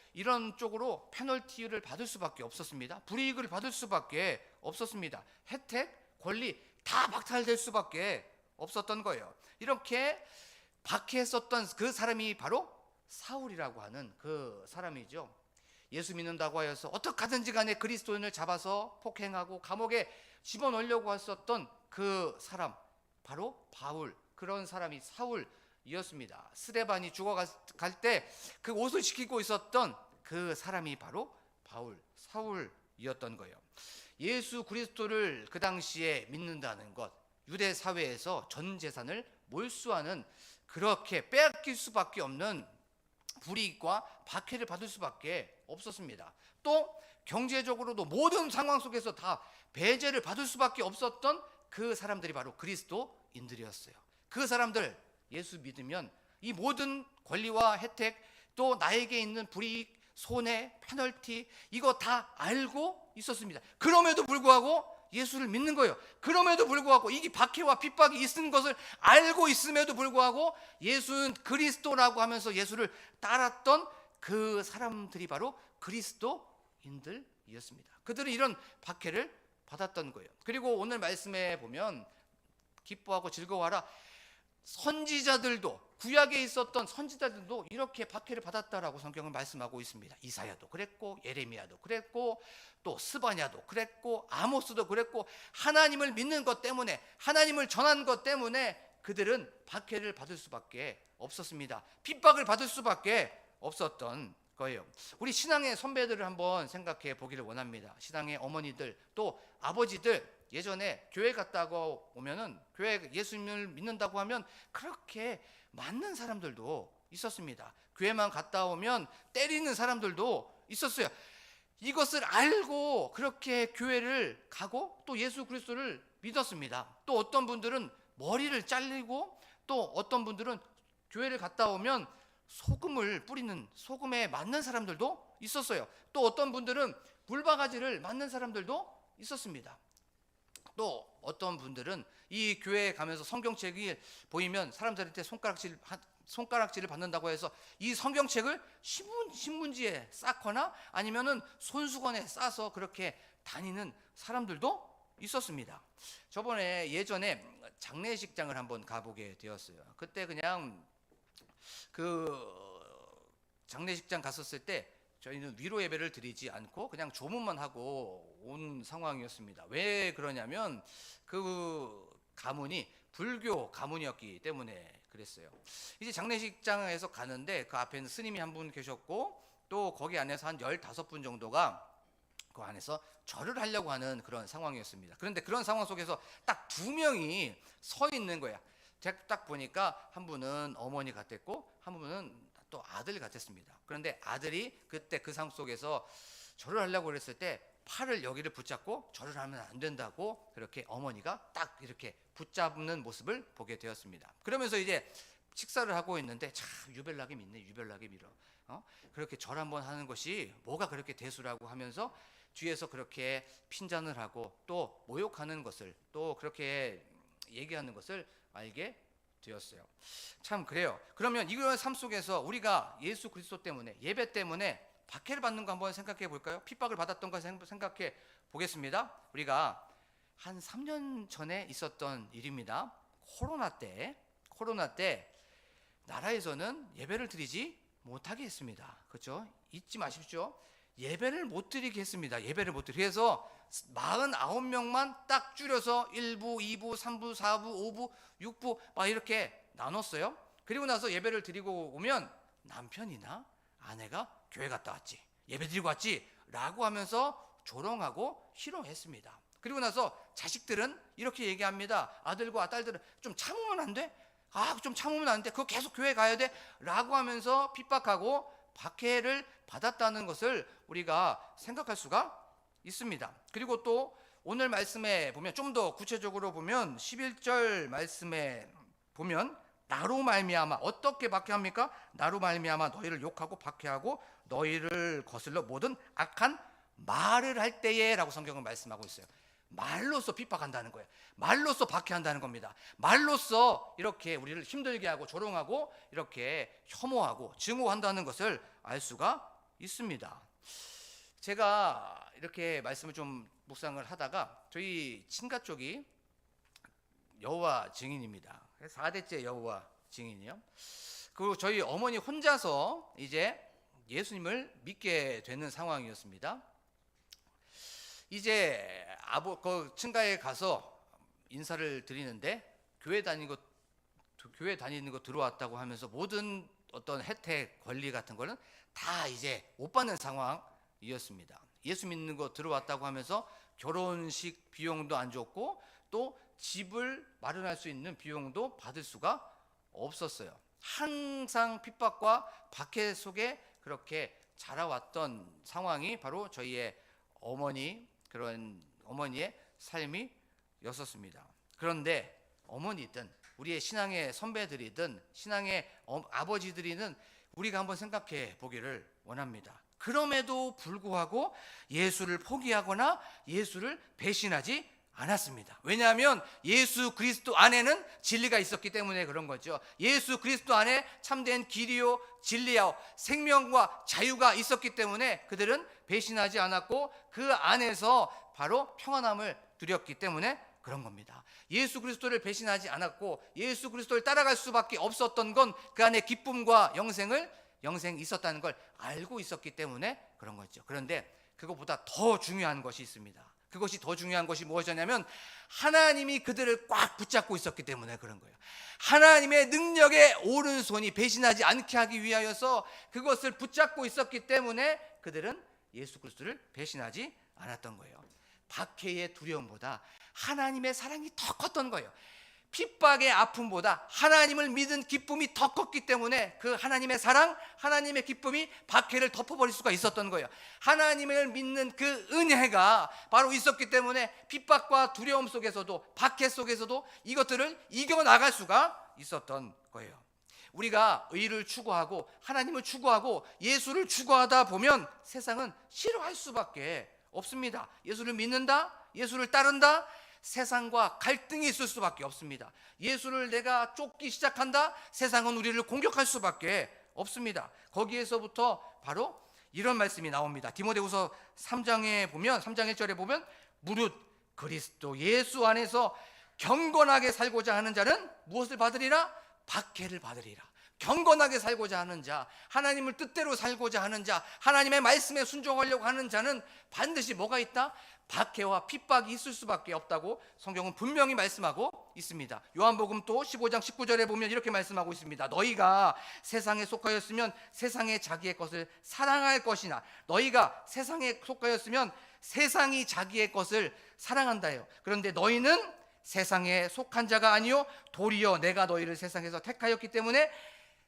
페널티를 받을 수밖에 없었습니다. 불이익을 받을 수밖에 없었습니다. 혜택, 권리, 다 박탈될 수밖에 없었던 거예요. 이렇게 박해했었던 그 사람이 바로 사울이라고 하는 그 사람이죠. 예수 믿는다고 하여서 어떻게든지 간에 그리스도인을 잡아서 폭행하고 감옥에 집어넣으려고 했었던 그 사람, 바로 바울, 그런 사람이 사울이었습니다. 스데반이 죽어갈 때 그 옷을 지키고 있었던 그 사람이 바로 바울, 사울이었던 거예요. 예수 그리스도를 그 당시에 믿는다는 것, 유대 사회에서 전 재산을 몰수하는, 그렇게 빼앗길 수밖에 없는 불이익과 박해를 받을 수밖에 없었습니다. 또 경제적으로도 모든 상황 속에서 다 배제를 받을 수밖에 없었던 그 사람들이 바로 그리스도인들이었어요. 그 사람들 예수 믿으면 이 모든 권리와 혜택, 또 나에게 있는 불이익, 손해, 페널티, 이거 다 알고 있었습니다. 그럼에도 불구하고 예수를 믿는 거예요. 그럼에도 불구하고 이 박해와 핍박이 있는 것을 알고 있음에도 불구하고 예수는 그리스도라고 하면서 예수를 따랐던 그 사람들이 바로 그리스도인들이었습니다. 그들은 이런 박해를 받았던 거예요. 그리고 오늘 말씀에 보면 기뻐하고 즐거워하라, 선지자들도, 구약에 있었던 선지자들도 이렇게 박해를 받았다라고 성경은 말씀하고 있습니다. 이사야도 그랬고, 예레미야도 그랬고, 또 스바냐도 그랬고, 아모스도 그랬고, 하나님을 믿는 것 때문에, 하나님을 전한 것 때문에 그들은 박해를 받을 수밖에 없었습니다. 핍박을 받을 수밖에 없었던 거예요. 우리 신앙의 선배들을 한번 생각해 보기를 원합니다. 신앙의 어머니들, 또 아버지들, 예전에 교회 갔다고 오면은, 교회 예수님을 믿는다고 하면 그렇게 맞는 사람들도 있었습니다. 교회만 갔다 오면 때리는 사람들도 있었어요. 이것을 알고 그렇게 교회를 가고 또 예수 그리스도를 믿었습니다. 또 어떤 분들은 머리를 잘리고, 또 어떤 분들은 교회를 갔다 오면 소금을 뿌리는, 소금에 맞는 사람들도 있었어요. 또 어떤 분들은 불바가지를 맞는 사람들도 있었습니다. 또 어떤 분들은 이 교회에 가면서 성경책이 보이면 사람들한테 손가락질을 받는다고 해서 이 성경책을 신문지에 쌓거나 아니면은 손수건에 싸서 그렇게 다니는 사람들도 있었습니다. 저번에 예전에 장례식장을 한번 가보게 되었어요. 그때 그냥 그 장례식장 갔었을 때 저희는 위로 예배를 드리지 않고 그냥 조문만 하고 온 상황이었습니다. 왜 그러냐면 그 가문이 불교 가문이었기 때문에 그랬어요. 이제 장례식장에서 가는데 그 앞에는 스님이 한 분 계셨고, 또 거기 안에서 한 15분 정도가 그 안에서 절을 하려고 하는 그런 상황이었습니다. 그런데 그런 상황 속에서 딱 2명이 서 있는 거야. 제가 딱 보니까 한 분은 어머니 같았고 한 분은 또 아들 같았습니다. 그런데 아들이 그때 그 상황 속에서 절을 하려고 그랬을 때 팔을 여기를 붙잡고 절을 하면 안 된다고 그렇게 어머니가 딱 이렇게 붙잡는 모습을 보게 되었습니다. 그러면서 이제 식사를 하고 있는데 참 유별나게 믿네, 유별나게 밀어. 그렇게 절 한번 하는 것이 뭐가 그렇게 대수라고 하면서 뒤에서 그렇게 핀잔을 하고 또 모욕하는 것을, 또 그렇게 얘기하는 것을 알게 되었어요. 참 그래요. 그러면 이런 삶 속에서 우리가 예수 그리스도 때문에, 예배 때문에 박해를 받는 거 한번 생각해 볼까요? 핍박을 받았던 거 생각해 보겠습니다. 우리가 한 3년 전에 있었던 일입니다. 코로나 때 나라에서는 예배를 드리지 못하게 했습니다. 그렇죠? 잊지 마십시오. 예배를 못 드리게 했습니다. 예배를 못 드리게 해서 49명만 딱 줄여서 1부, 2부, 3부, 4부, 5부, 6부 막 이렇게 나눴어요. 그리고 나서 예배를 드리고 오면 남편이나 아내가 교회 갔다 왔지, 예배 드리고 왔지 라고 하면서 조롱하고 희롱했습니다. 그리고 나서 자식들은 이렇게 얘기합니다. 아들과 딸들은 좀 참으면 안 돼? 좀 참으면 안 돼? 그거 계속 교회 가야 돼? 라고 하면서 핍박하고 박해를 받았다는 것을 우리가 생각할 수가 있습니다. 그리고 또 오늘 말씀에 보면 좀 더 구체적으로 보면 11절 말씀에 보면 나로 말미암아 어떻게 박해합니까? 나로 말미암아 너희를 욕하고 박해하고 너희를 거슬러 모든 악한 말을 할 때에 라고 성경은 말씀하고 있어요. 말로써 핍박한다는 거예요. 말로써 박해한다는 겁니다. 말로써 이렇게 우리를 힘들게 하고 조롱하고 이렇게 혐오하고 증오한다는 것을 알 수가 있습니다. 제가 이렇게 말씀을 좀 묵상을 하다가 저희 친가 쪽이 여호와 증인입니다. 4대째 여호와 증인이요. 그리고 저희 어머니 혼자서 이제 예수님을 믿게 되는 상황이었습니다. 이제 그 친가에 가서 인사를 드리는데 교회 다니는 거 들어왔다고 하면서 모든 어떤 혜택, 권리 같은 거는 다 이제 못 받는 상황이었습니다. 예수 믿는 거 들어왔다고 하면서 결혼식 비용도 안 줬고 또 집을 마련할 수 있는 비용도 받을 수가 없었어요. 항상 핍박과 박해 속에 그렇게 자라왔던 상황이 바로 저희의 그런 어머니의 삶이었었습니다. 그런데 어머니든 우리의 신앙의 선배들이든 신앙의 아버지들이든 우리가 한번 생각해 보기를 원합니다. 그럼에도 불구하고 예수를 포기하거나 예수를 배신하지 않았습니다. 왜냐하면 예수 그리스도 안에는 진리가 있었기 때문에 그런 거죠. 예수 그리스도 안에 참된 길이요 진리요 생명과 자유가 있었기 때문에 그들은 배신하지 않았고 그 안에서 바로 평안함을 누렸기 때문에 그런 겁니다. 예수 그리스도를 배신하지 않았고 예수 그리스도를 따라갈 수밖에 없었던 건 그 안에 기쁨과 영생이 있었다는 걸 알고 있었기 때문에 그런 거죠. 그런데 그것보다 더 중요한 것이 있습니다. 그것이 더 중요한 것이 무엇이냐면 하나님이 그들을 꽉 붙잡고 있었기 때문에 그런 거예요. 하나님의 능력의 오른손이 배신하지 않게 하기 위하여서 그것을 붙잡고 있었기 때문에 그들은 예수 그리스도를 배신하지 않았던 거예요. 박해의 두려움보다 하나님의 사랑이 더 컸던 거예요. 핍박의 아픔보다 하나님을 믿은 기쁨이 더 컸기 때문에 그 하나님의 사랑, 하나님의 기쁨이 박해를 덮어버릴 수가 있었던 거예요. 하나님을 믿는 그 은혜가 바로 있었기 때문에 핍박과 두려움 속에서도 박해 속에서도 이것들을 이겨나갈 수가 있었던 거예요. 우리가 의를 추구하고 하나님을 추구하고 예수를 추구하다 보면 세상은 싫어할 수밖에 없습니다. 예수를 믿는다, 예수를 따른다, 세상과 갈등이 있을 수밖에 없습니다. 예수를 내가 쫓기 시작한다, 세상은 우리를 공격할 수밖에 없습니다. 거기에서부터 바로 이런 말씀이 나옵니다. 디모데후서 3장에 보면 3장 1절에 보면 무릇 그리스도 예수 안에서 경건하게 살고자 하는 자는 무엇을 받으리라? 박해를 받으리라. 경건하게 살고자 하는 자, 하나님을 뜻대로 살고자 하는 자, 하나님의 말씀에 순종하려고 하는 자는 반드시 뭐가 있다? 박해와 핍박이 있을 수밖에 없다고 성경은 분명히 말씀하고 있습니다. 요한복음 또 15장 19절에 보면 이렇게 말씀하고 있습니다. 너희가 세상에 속하였으면 세상의 자기의 것을 사랑할 것이나 너희가 세상에 속하였으면 세상이 자기의 것을 사랑한다요. 그런데 너희는 세상에 속한 자가 아니요 도리어 내가 너희를 세상에서 택하였기 때문에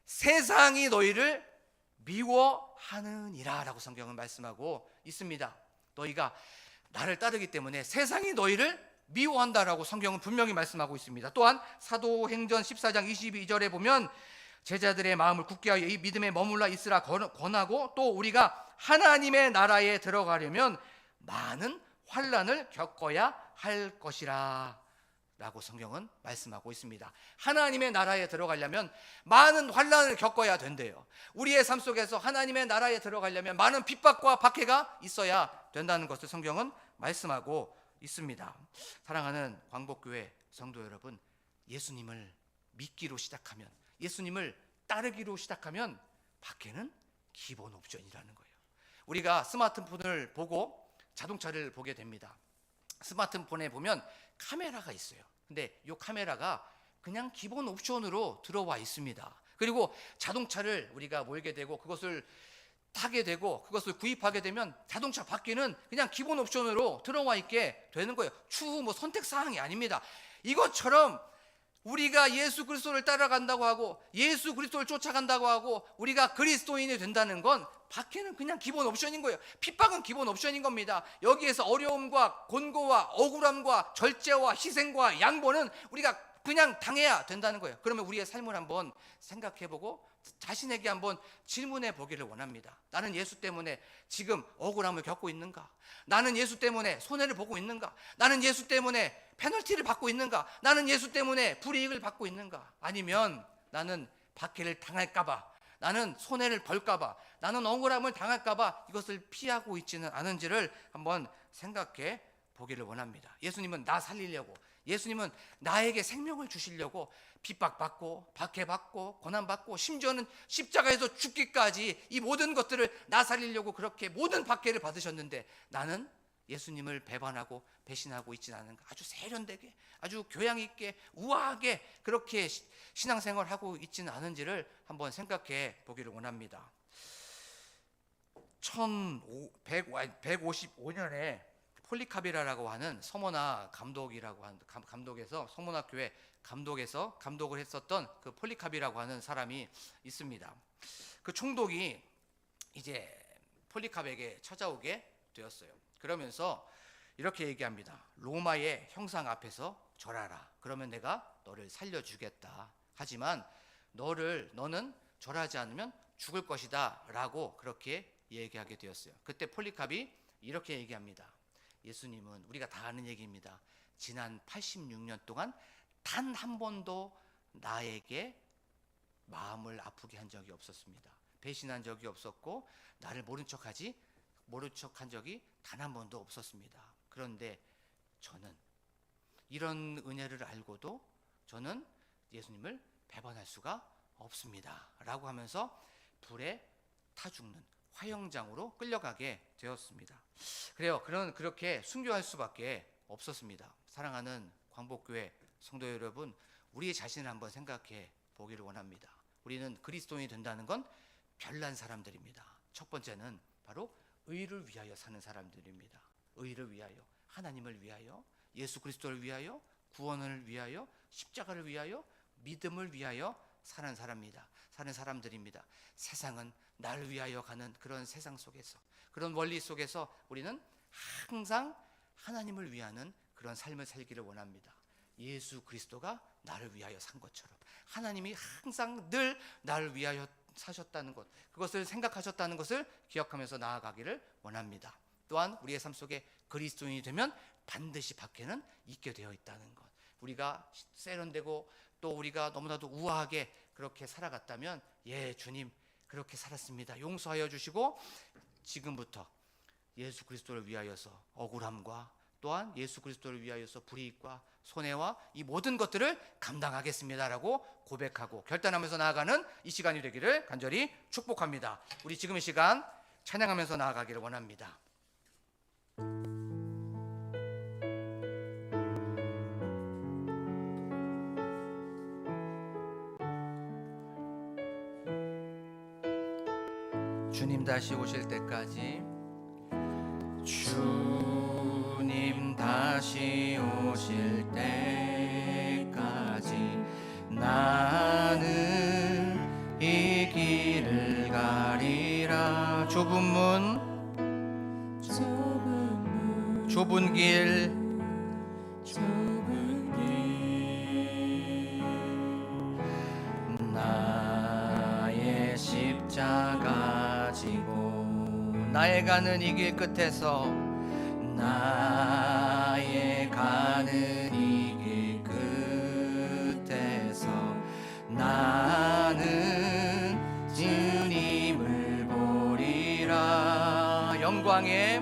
세상이 너희를 미워하느니라 라고 성경은 말씀하고 있습니다. 너희가 나를 따르기 때문에 세상이 너희를 미워한다라고 성경은 분명히 말씀하고 있습니다. 또한 사도행전 14장 22절에 보면 제자들의 마음을 굳게 하여 이 믿음에 머물러 있으라 권하고 또 우리가 하나님의 나라에 들어가려면 많은 환난을 겪어야 할 것이라 라고 성경은 말씀하고 있습니다. 하나님의 나라에 들어가려면 많은 환난을 겪어야 된대요. 우리의 삶 속에서 하나님의 나라에 들어가려면 많은 핍박과 박해가 있어야 된다는 것을 성경은 말씀하고 있습니다. 사랑하는 광복교회 성도 여러분, 예수님을 믿기로 시작하면, 예수님을 따르기로 시작하면 박해는 기본 옵션이라는 거예요. 우리가 스마트폰을 보고 자동차를 보게 됩니다. 스마트폰에 보면 카메라가 있어요. 근데 이 카메라가 그냥 기본 옵션으로 들어와 있습니다. 그리고 자동차를 우리가 몰게 되고 그것을 타게 되고 그것을 구입하게 되면 자동차 바퀴는 그냥 기본 옵션으로 들어와 있게 되는 거예요. 추후 선택 사항이 아닙니다. 이것처럼 우리가 예수 그리스도를 따라간다고 하고 예수 그리스도를 쫓아간다고 하고 우리가 그리스도인이 된다는 건 박해는 그냥 기본 옵션인 거예요. 핍박은 기본 옵션인 겁니다. 여기에서 어려움과 곤고와 억울함과 절제와 희생과 양보는 우리가 그냥 당해야 된다는 거예요. 그러면 우리의 삶을 한번 생각해보고 자신에게 한번 질문해 보기를 원합니다. 나는 예수 때문에 지금 억울함을 겪고 있는가? 나는 예수 때문에 손해를 보고 있는가? 나는 예수 때문에 페널티를 받고 있는가? 나는 예수 때문에 불이익을 받고 있는가? 아니면 나는 박해를 당할까봐, 나는 손해를 벌까봐, 나는 억울함을 당할까봐 이것을 피하고 있지는 않은지를 한번 생각해 보기를 원합니다. 예수님은 나 살리려고, 예수님은 나에게 생명을 주시려고 핍박받고 박해받고 고난받고 심지어는 십자가에서 죽기까지 이 모든 것들을 나 살리려고 그렇게 모든 박해를 받으셨는데 나는 예수님을 배반하고 배신하고 있지는 않은가? 아주 세련되게, 아주 교양 있게, 우아하게 그렇게 신앙생활을 하고 있지는 않은지를 한번 생각해 보기를 원합니다. 1155년에 폴리카비라라고 하는 서머나 감독이라고 하는 감독에서 서머나 교회 감독을 했었던 그 폴리카비라고 하는 사람이 있습니다. 그 총독이 이제 폴리카비에게 찾아오게 되었어요. 그러면서 이렇게 얘기합니다. 로마의 형상 앞에서 절하라. 그러면 내가 너를 살려주겠다. 하지만 너는 절하지 않으면 죽을 것이다 라고 그렇게 얘기하게 되었어요. 그때 폴리카비 이렇게 얘기합니다. 예수님은, 우리가 다 아는 얘기입니다, 지난 86년 동안 단 한 번도 나에게 마음을 아프게 한 적이 없었습니다. 배신한 적이 없었고 나를 모른 척한 적이 단 한 번도 없었습니다. 그런데 저는 이런 은혜를 알고도 저는 예수님을 배반할 수가 없습니다 라고 하면서 불에 타 죽는 화형장으로 끌려가게 되었습니다. 그래요. 그렇게 순교할 수밖에 없었습니다. 사랑하는 광복교회 성도 여러분, 우리 자신을 한번 생각해 보기를 원합니다. 우리는 그리스도인이 된다는 건 별난 사람들입니다. 첫 번째는 바로 의를 위하여 사는 사람들입니다. 의를 위하여, 하나님을 위하여, 예수 그리스도를 위하여, 구원을 위하여, 십자가를 위하여, 믿음을 위하여 사는 사람들입니다. 세상은 나를 위하여 가는 그런 세상 속에서, 그런 원리 속에서 우리는 항상 하나님을 위하는 그런 삶을 살기를 원합니다. 예수 그리스도가 나를 위하여 산 것처럼 하나님이 항상 늘 나를 위하여 사셨다는 것, 그것을 생각하셨다는 것을 기억하면서 나아가기를 원합니다. 또한 우리의 삶 속에 그리스도인이 되면 반드시 박해는 있게 되어 있다는 것, 우리가 세련되고 또 우리가 너무나도 우아하게 그렇게 살아갔다면, 예, 주님 그렇게 살았습니다, 용서하여 주시고 지금부터 예수 그리스도를 위하여서 억울함과 또한 예수 그리스도를 위하여서 불이익과 손해와 이 모든 것들을 감당하겠습니다라고 고백하고 결단하면서 나아가는 이 시간이 되기를 간절히 축복합니다. 우리 지금 이 시간 찬양하면서 나아가기를 원합니다. 주님 다시 오실 때까지, 주님 다시 오실 때까지 나는 이 길을 가리라. 좁은 길 나의 십자가 지고 나의 가는 이 길 끝에서, 나의 가는 이 길 끝에서 나는 주님을 보리라. 영광에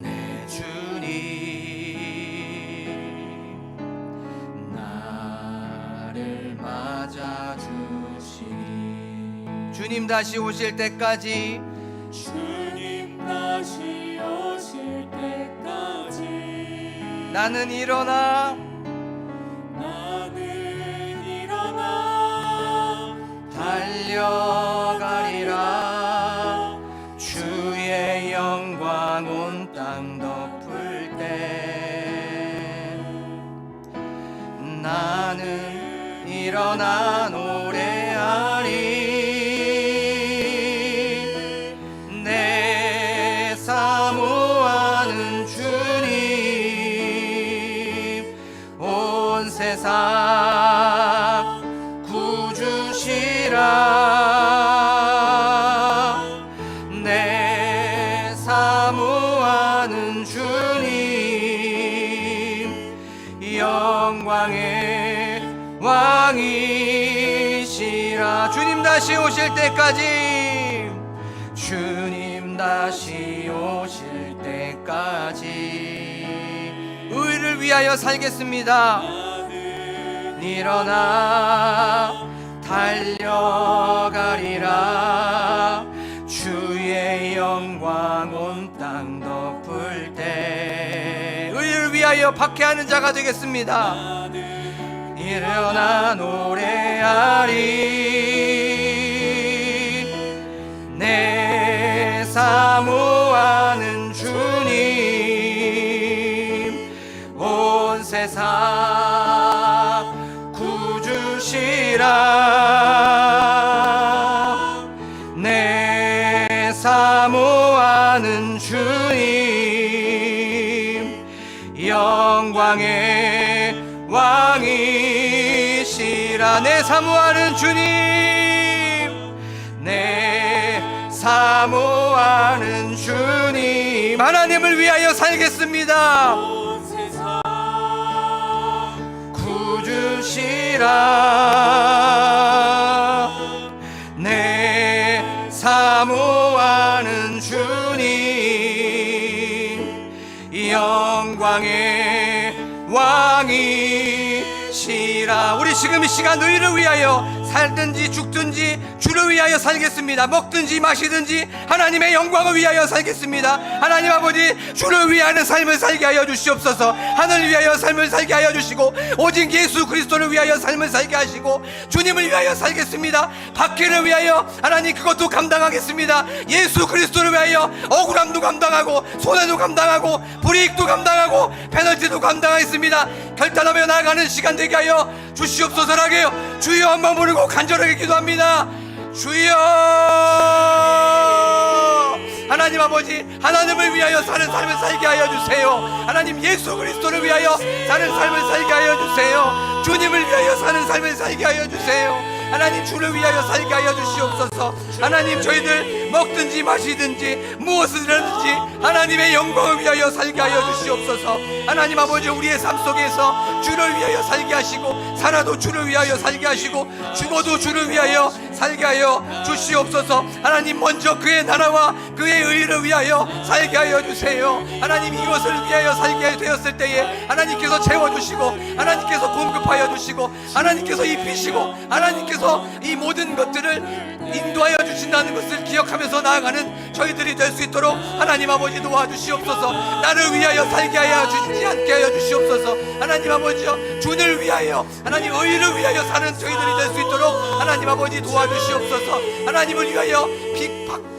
내 주님 나를 맞아주시리. 주님 다시 오실 때까지, 주님 다시 오실 때까지 나는 일어나 달려가리라. 주의 영광 온 땅 덮을 때 나는 일어나 노래하리. 내 사모하는 주님 온 세상 구주시라. 내 사모하는 주님 영광의 왕이시라. 주님 다시 오실 때까지, 주님 다시 오실 때까지 의를 위하여 살겠습니다. 일어나 달려가리라. 주의 영광 온 땅 덮을 때 의를 위하여 박해하는 자가 되겠습니다. 일어나 노래하리. 내 사모하는 주님 온 세상 구주시라. 내 사모하는 주님 영광의 왕이시라. 내 사모하는 주님, 내 사모하는 주님 하나님을 위하여 살겠습니다. 구주시라. 내 사모하는 주님 영광의 왕이시라. 우리 지금 이 시간 의를 위하여 살든지 죽든지 주를 위하여 살겠습니다. 먹든지 마시든지 하나님의 영광을 위하여 살겠습니다. 하나님 아버지, 주를 위하는 삶을 살게 하여 주시옵소서. 하늘을 위하여 삶을 살게 하여 주시고 오직 예수 그리스도를 위하여 삶을 살게 하시고 주님을 위하여 살겠습니다. 박해를 위하여 하나님 그것도 감당하겠습니다. 예수 그리스도를 위하여 억울함도 감당하고 손해도 감당하고 불이익도 감당하고 페널티도 감당하겠습니다. 결단하며 나아가는 시간 되게 하여 주시옵소서라게요. 주여 한번 부르고 간절하게 기도합니다. 주여, 하나님 아버지, 하나님을 위하여 사는 삶을 살게 하여 주세요. 하나님 예수 그리스도를 위하여 사는 삶을 살게 하여 주세요. 주님을 위하여 사는 삶을 살게 하여 주세요. 하나님 주를 위하여 살게 하여 주시옵소서. 하나님 저희들 먹든지 마시든지 무엇을 하든지 하나님의 영광을 위하여 살게 하여 주시옵소서. 하나님 아버지, 우리의 삶 속에서 주를 위하여 살게 하시고 살아도 주를 위하여 살게 하시고 죽어도 주를 위하여 살게 하여 주시옵소서. 하나님 먼저 그의 나라와 그의 의를 위하여 살게 하여 주세요. 하나님 이것을 위하여 살게 되었을 때에 하나님께서 채워주시고 하나님께서 공급하여 주시고 하나님께서 입히시고 하나님께서 이 모든 것들을 인도하여 주신다는 것을 기억하면서 나아가는 저희들이 될 수 있도록 하나님 아버지 도와주시옵소서. 나를 위하여 살게 하여 주시지 않게 하여 주시옵소서. 하나님 아버지여, 주를 위하여 하나님 의를 위하여 사는 저희들이 될 수 있도록 하나님 아버지 도와주시옵소서. 하나님을 위하여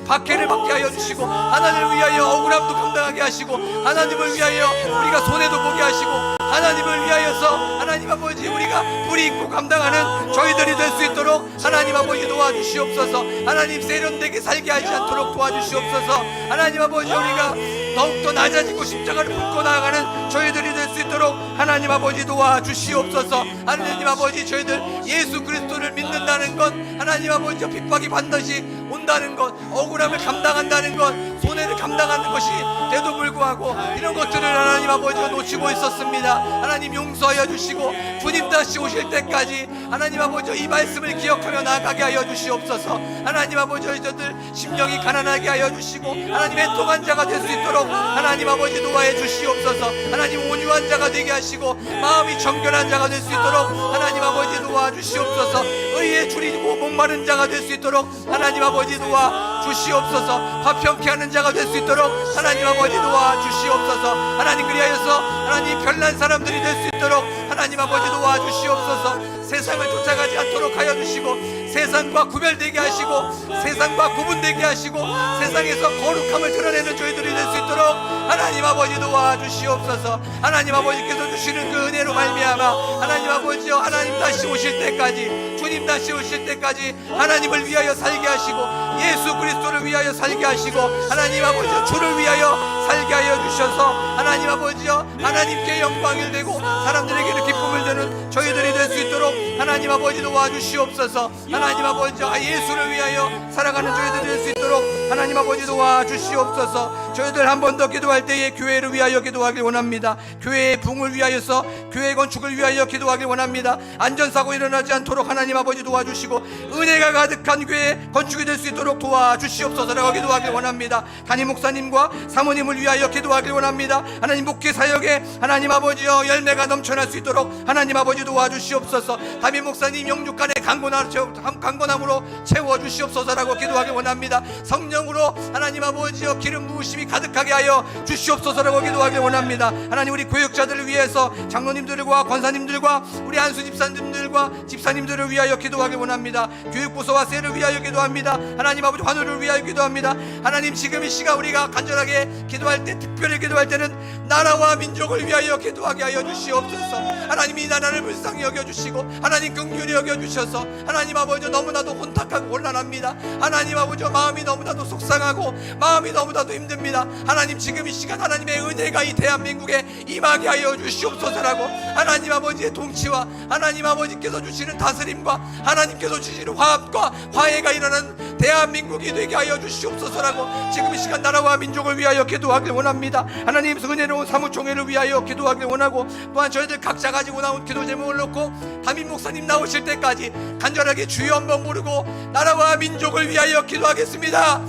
박해를 받게 하여 주시고 하나님을 위하여 억울함도 감당하게 하시고 하나님을 위하여 우리가 손해도 보게 하시고 하나님을 위하여서 하나님 아버지 우리가 불이익고 감당하는 저희들이 될 수 있도록 하나님 아버지 도와주시옵소서. 하나님 세련되게 살게 하지 않도록 도와주시옵소서. 하나님 아버지, 우리가 더욱더 낮아지고 십자가를 품고 나아가는 저희들이 될 수 있도록 하나님 아버지 도와주시옵소서. 하나님 아버지, 저희들 예수 그리스도를 믿는다는 것, 하나님 아버지 핍박이 반드시 온다는 것, 억울함을 감당한다는 것, 손해를 감당하는 것이 돼도 불구하고 이런 것들을 하나님 아버지가 놓치고 있었습니다. 하나님 용서하여 주시고 주님 다시 오실 때까지 하나님 아버지 이 말씀을 기억하며 나아가게 하여 주시옵소서. 하나님 아버지, 저희들 심령이 가난하게 하여 주시고 하나님 애통한 자가 될 수 있도록 하나님 아버지 도와해 주시옵소서. 하나님 온유한 자가 되게 하시고 마음이 정결한 자가 될 수 있도록 하나님 아버지 도와주시옵소서. 의에 줄이고 목마른 자가 될 수 있도록 하나님 아버지 도와주시옵소서. 화평케 하는 자가 될 수 있도록 하나님 아버지 도와주시옵소서. 하나님 그리하여서 하나님 별난 사람들이 될 수 있도록 하나님 아버지 도와주시옵소서. 세상을 쫓아가지 않도록 하여 주시고 세상과 구별되게 하시고 세상과 구분되게 하시고 세상에서 거룩함을 드러내는 저희들이 될 수 있도록 하나님 아버지 도와주시옵소서. 하나님 아버지께서 주시는 그 은혜로 말미암아 하나님 아버지여, 하나님 다시 오실 때까지, 주님 다시 오실 때까지 하나님을 위하여 살게 하시고 예수 그리스도를 위하여 살게 하시고 하나님 아버지여, 주를 위하여 살게 하여 주셔서 하나님 아버지여, 하나님께 영광을 되고 사람들에게는 기쁨을 되는 저희들이 될 수 있도록 하나님 아버지 도와주시옵소서. 하나님 아버지여, 예수를 위하여 살아가는 저희들이 될 수 있도록 하나님 아버지 도와주시옵소서. 저희들 한 번 더 기도할 때에 교회를 위하여 기도하길 원합니다. 교회의 붕을 위하여서 교회 건축을 위하여 기도하길 원합니다. 안전사고 일어나지 않도록 하나님 아버지 도와주시고 은혜가 가득한 교회 건축이 될 수 있도록 도와주시옵소서라고 기도하길 원합니다. 담임 목사님과 사모님을 위하여 기도하길 원합니다. 하나님 목회 사역에 하나님 아버지여 열매가 넘쳐날 수 있도록 하나님 아버지 도와주시옵소서. 담임 목사님 영육간의 강건함으로 채워주시옵소서라고 기도하길 원합니다. 성령으로 하나님 아버지여 기름 부으심이 가득하게 하여 주시옵소서라고 기도하길 원합니다. 하나님 우리 교육자들을 위해서 장로님들과 권사님들과 우리 안수 집사님들과 집사님들을 위하여 기도하길 원합니다. 교육부서와 셀을 위하여 기도합니다. 하나님 아버지 환우를 위하여 기도합니다. 하나님 지금 이 시간 우리가 간절하게 기도할 때, 특별히 기도할 때는 나라와 민족을 위하여 기도하게 하여 주시옵소서. 하나님 이 나라를 불쌍히 여겨주시고 하나님 긍휼히 여겨주셔서 하나님 아버지 너무나도 혼탁하고 곤란합니다. 하나님 아버지 마음이 너무나도 속상하고 마음이 너무나도 힘듭니다. 하나님 지금 이 시간 하나님의 은혜가 이 대한민국에 임하게 하여 주시옵소서라고 하나님 아버지의 통치와 하나님 아버지께서 주시는 다스림과 하나님께서 주시는 화합과 화해가 일어나는 대한민국이 되게 하여 주시옵소서라고 지금 이 시간 나라와 민족을 위하여 기도하길 원합니다. 하나님 은혜로운 사무총회를 위하여 기도하길 원하고 또한 저희들 각자 가지고 나온 기도 제목을 놓고 담임 목사님 나오실 때까지 간절하게 주여 한번 부르고 나라와 민족을 위하여 기도하겠습니다.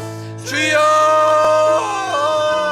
주여